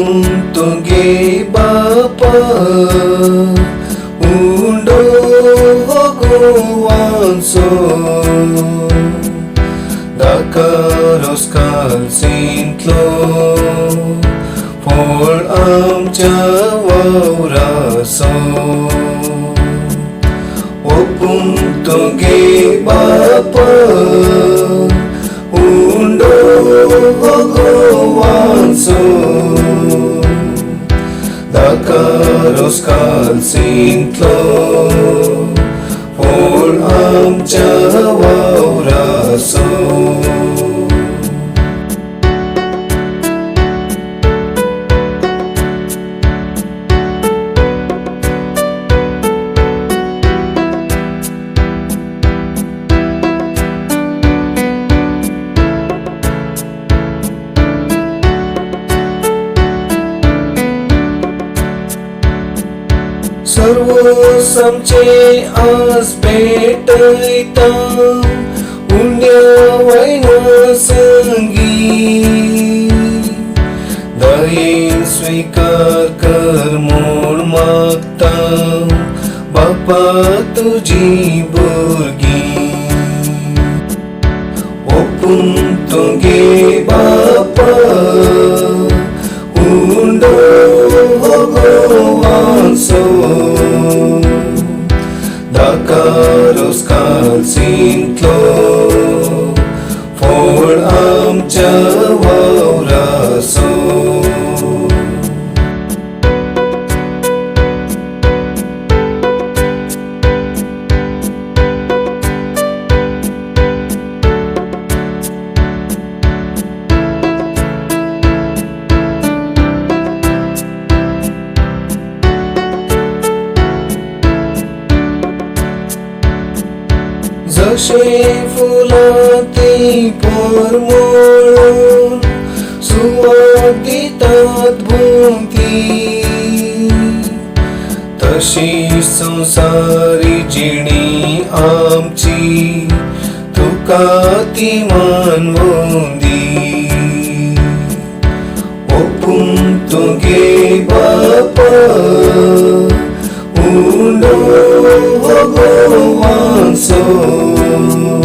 Opun tuge Bapa undo hoguanso Dakaros kalsintlo for amcha wauraso Opun tuge Bapa undo hoguanso Dakaros kalsintlo for amcha wauraso सर्वोसमचे आज भेटैता पुण्य वैना संगी दयेन स्वीकार कर मोड मागता बापा तुझी भुरगी ओपून तुगे बापा undo hoguanso Dakaros kalsintlo for amcha wauraso जशे फुलांती परमळून सुवात दितात भोवती तशी संसारी जिणी आमची तुका ती मानवंदी ओपून तुगे बापा undo hoguanso Dakaros kalsintlo for amcha wauraso Opun tuge Bapa undo hoguanso Dakaros kalsintlo for amcha wauraso Dakaros kalsintlo for amcha wauraso